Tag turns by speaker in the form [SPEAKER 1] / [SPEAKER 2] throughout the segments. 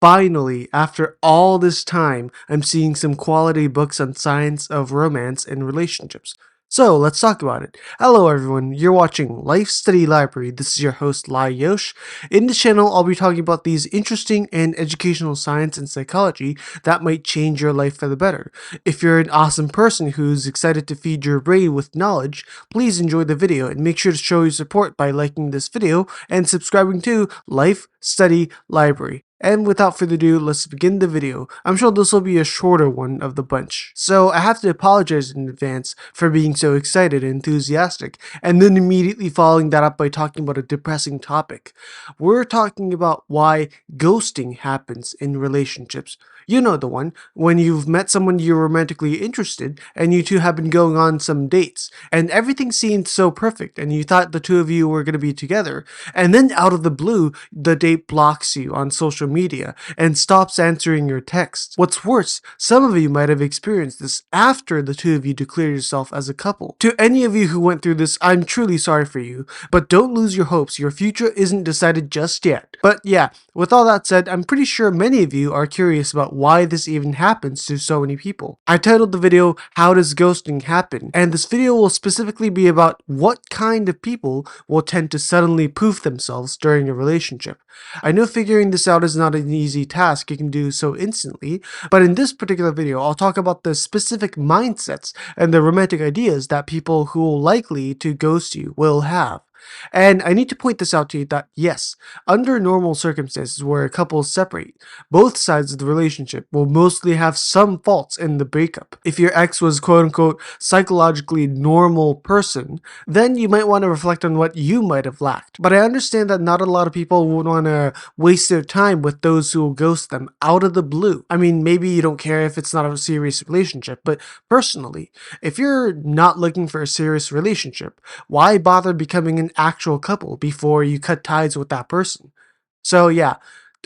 [SPEAKER 1] Finally, after all this time, I'm seeing some quality books on science of romance and relationships. So let's talk about it. Hello everyone, you're watching Life Study Library. This is your host Lye Yosh. In this channel, I'll be talking about these interesting and educational science and psychology that might change your life for the better. If you're an awesome person who's excited to feed your brain with knowledge, please enjoy the video and make sure to show your support by liking this video and subscribing to Life Study Library. And without further ado, let's begin the video. I'm sure this will be a shorter one of the bunch. So I have to apologize in advance for being so excited and enthusiastic, and then immediately following that up by talking about a depressing topic. We're talking about why ghosting happens in relationships. You know the one, when you've met someone you're romantically interested, and you two have been going on some dates, and everything seemed so perfect, and you thought the two of you were going to be together, and then out of the blue, the date blocks you on social media and stops answering your texts. What's worse, some of you might have experienced this after the two of you declared yourself as a couple. To any of you who went through this, I'm truly sorry for you, but don't lose your hopes. Your future isn't decided just yet. But yeah, with all that said, I'm pretty sure many of you are curious about why this even happens to so many people. I titled the video, How Does Ghosting Happen? And this video will specifically be about what kind of people will tend to suddenly poof themselves during a relationship. I know figuring this out is not an easy task, you can do so instantly, but in this particular video, I'll talk about the specific mindsets and the romantic ideas that people who are likely to ghost you will have. And I need to point this out to you that yes, under normal circumstances where couples separate, both sides of the relationship will mostly have some faults in the breakup. If your ex was quote unquote psychologically normal person, then you might want to reflect on what you might have lacked. But I understand that not a lot of people would want to waste their time with those who will ghost them out of the blue. I mean, maybe you don't care if it's not a serious relationship, but personally, if you're not looking for a serious relationship, why bother becoming an actual couple before you cut ties with that person? So yeah,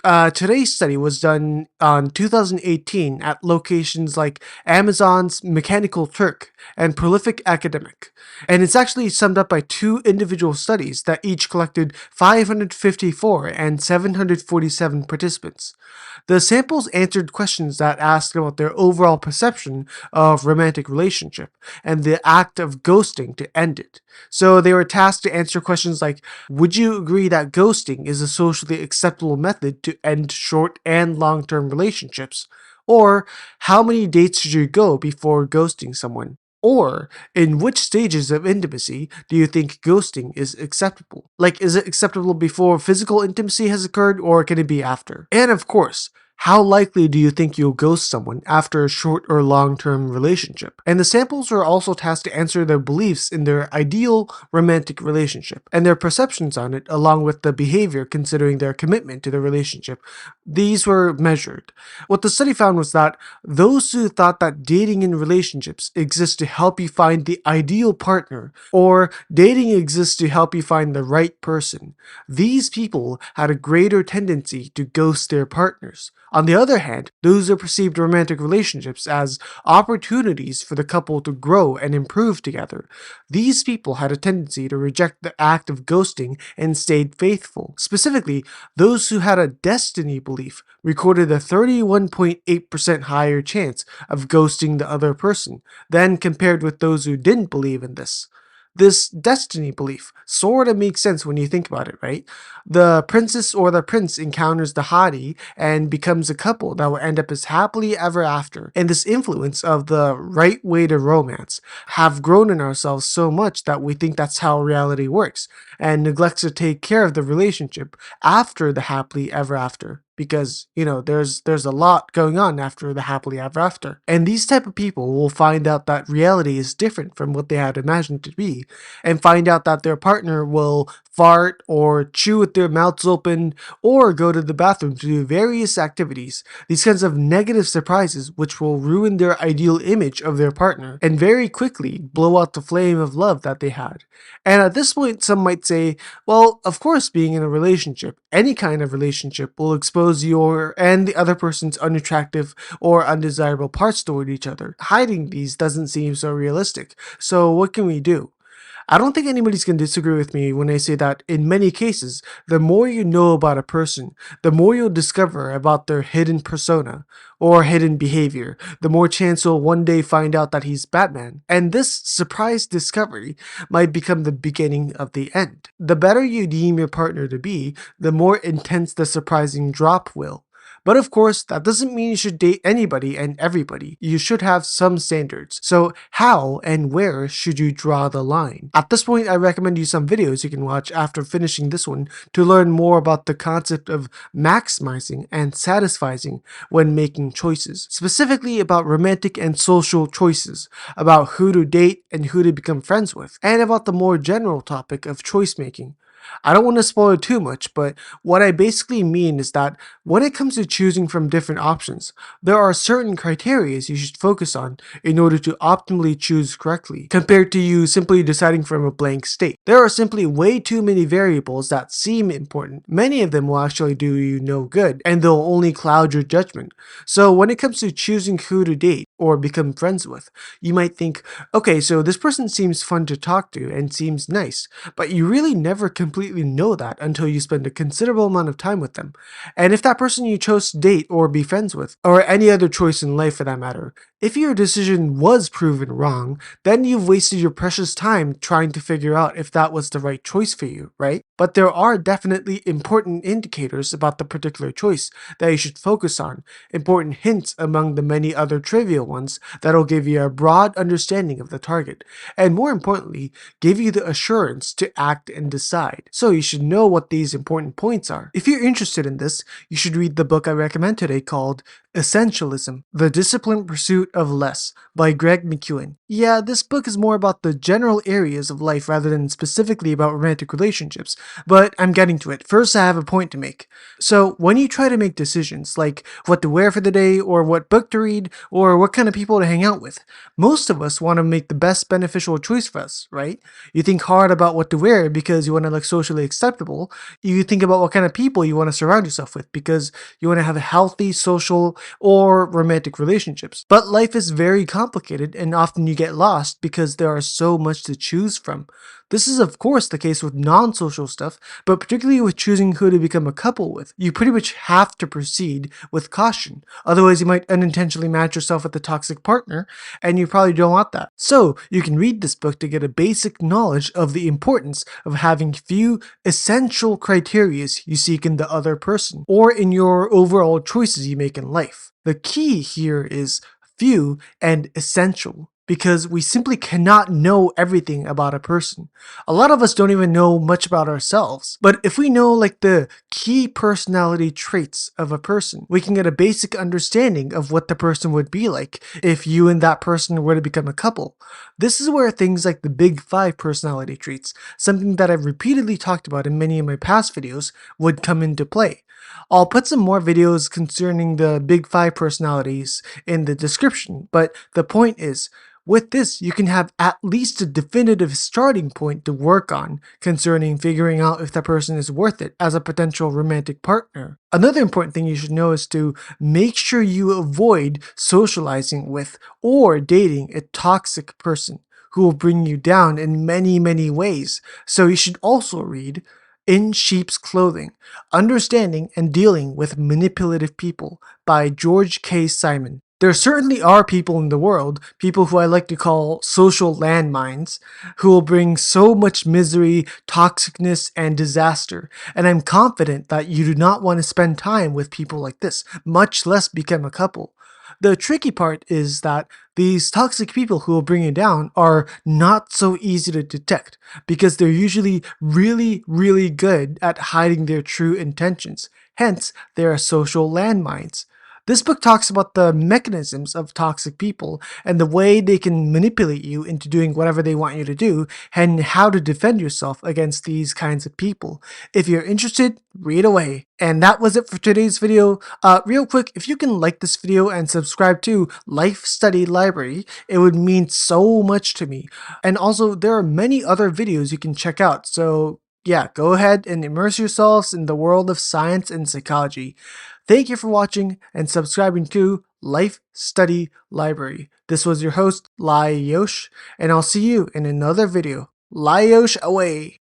[SPEAKER 1] today's study was done on 2018 at locations like Amazon's Mechanical Turk and Prolific Academic, and it's actually summed up by two individual studies that each collected 554 and 747 participants. The samples answered questions that asked about their overall perception of romantic relationship and the act of ghosting to end it. So they were tasked to answer questions like, would you agree that ghosting is a socially acceptable method to end short and long-term relationships? Or, how many dates should you go before ghosting someone? Or, in which stages of intimacy do you think ghosting is acceptable? Like, is it acceptable before physical intimacy has occurred, or can it be after? And of course, how likely do you think you'll ghost someone after a short or long-term relationship? And the samples were also tasked to answer their beliefs in their ideal romantic relationship and their perceptions on it, along with the behavior considering their commitment to the relationship. These were measured. What the study found was that those who thought that dating and relationships exist to help you find the ideal partner, or dating exists to help you find the right person, these people had a greater tendency to ghost their partners. On the other hand, those who perceived romantic relationships as opportunities for the couple to grow and improve together, these people had a tendency to reject the act of ghosting and stayed faithful. Specifically, those who had a destiny belief recorded a 31.8% higher chance of ghosting the other person than compared with those who didn't believe in this. This destiny belief sort of makes sense when you think about it, right? The princess or the prince encounters the hottie and becomes a couple that will end up as happily ever after. And this influence of the right way to romance have grown in ourselves so much that we think that's how reality works and neglects to take care of the relationship after the happily ever after. Because, you know, there's a lot going on after the happily ever after. And these type of people will find out that reality is different from what they had imagined to be, and find out that their partner will fart or chew with their mouths open or go to the bathroom to do various activities. These kinds of negative surprises which will ruin their ideal image of their partner and very quickly blow out the flame of love that they had. And at this point, some might say, well, of course, being in a relationship, any kind of relationship, will expose your and the other person's unattractive or undesirable parts toward each other. Hiding these doesn't seem so realistic. So what can we do? I don't think anybody's going to disagree with me when I say that in many cases, the more you know about a person, the more you'll discover about their hidden persona or hidden behavior, the more chance you'll one day find out that he's Batman. And this surprise discovery might become the beginning of the end. The better you deem your partner to be, the more intense the surprising drop will. But of course, that doesn't mean you should date anybody and everybody. You should have some standards. So how and where should you draw the line? At this point, I recommend you some videos you can watch after finishing this one to learn more about the concept of maximizing and satisfying when making choices. Specifically about romantic and social choices, about who to date and who to become friends with, and about the more general topic of choice making. I don't want to spoil too much, but what I basically mean is that when it comes to choosing from different options, there are certain criteria you should focus on in order to optimally choose correctly, compared to you simply deciding from a blank state. There are simply way too many variables that seem important. Many of them will actually do you no good, and they'll only cloud your judgment. So when it comes to choosing who to date or become friends with, you might think, okay, so this person seems fun to talk to and seems nice, but you really never completely know that until you spend a considerable amount of time with them. And if that person you chose to date or be friends with, or any other choice in life for that matter, if your decision was proven wrong, then you've wasted your precious time trying to figure out if that was the right choice for you, right? But there are definitely important indicators about the particular choice that you should focus on, important hints among the many other trivial ones that'll give you a broad understanding of the target, and more importantly, give you the assurance to act and decide. So you should know what these important points are. If you're interested in this, you should read the book I recommend today called Essentialism, The Disciplined Pursuit of Less by Mckeown. Yeah, this book is more about the general areas of life rather than specifically about romantic relationships, but I'm getting to it. First, I have a point to make. So, when you try to make decisions, like what to wear for the day, or what book to read, or what kind of people to hang out with, most of us want to make the best beneficial choice for us, right? You think hard about what to wear because you want to look socially acceptable. You think about what kind of people you want to surround yourself with because you want to have a healthy social or romantic relationships. But life is very complicated and often you get lost because there are so much to choose from. This is of course the case with non-social stuff, but particularly with choosing who to become a couple with. You pretty much have to proceed with caution. Otherwise you might unintentionally match yourself with a toxic partner, and you probably don't want that. So you can read this book to get a basic knowledge of the importance of having few essential criteria you seek in the other person, or in your overall choices you make in life. The key here is few and essential, because we simply cannot know everything about a person. A lot of us don't even know much about ourselves. But if we know like the key personality traits of a person, we can get a basic understanding of what the person would be like if you and that person were to become a couple. This is where things like the big five personality traits, something that I've repeatedly talked about in many of my past videos, would come into play. I'll put some more videos concerning the big five personalities in the description, but the point is, with this, you can have at least a definitive starting point to work on concerning figuring out if that person is worth it as a potential romantic partner. Another important thing you should know is to make sure you avoid socializing with or dating a toxic person who will bring you down in many, many ways. So you should also read In Sheep's Clothing, Understanding and Dealing with Manipulative People by George K. Simon. There certainly are people in the world, people who I like to call social landmines, who will bring so much misery, toxicness, and disaster. And I'm confident that you do not want to spend time with people like this, much less become a couple. The tricky part is that these toxic people who will bring you down are not so easy to detect because they're usually really, really good at hiding their true intentions. Hence, they are social landmines. This book talks about the mechanisms of toxic people and the way they can manipulate you into doing whatever they want you to do and how to defend yourself against these kinds of people. If you're interested, read away. And that was it for today's video. Real quick, if you can like this video and subscribe to Life Study Library, it would mean so much to me. And also, there are many other videos you can check out, so yeah, go ahead and immerse yourselves in the world of science and psychology. Thank you for watching and subscribing to Life Study Library. This was your host, Lye Yosh, and I'll see you in another video. Lye Yosh away.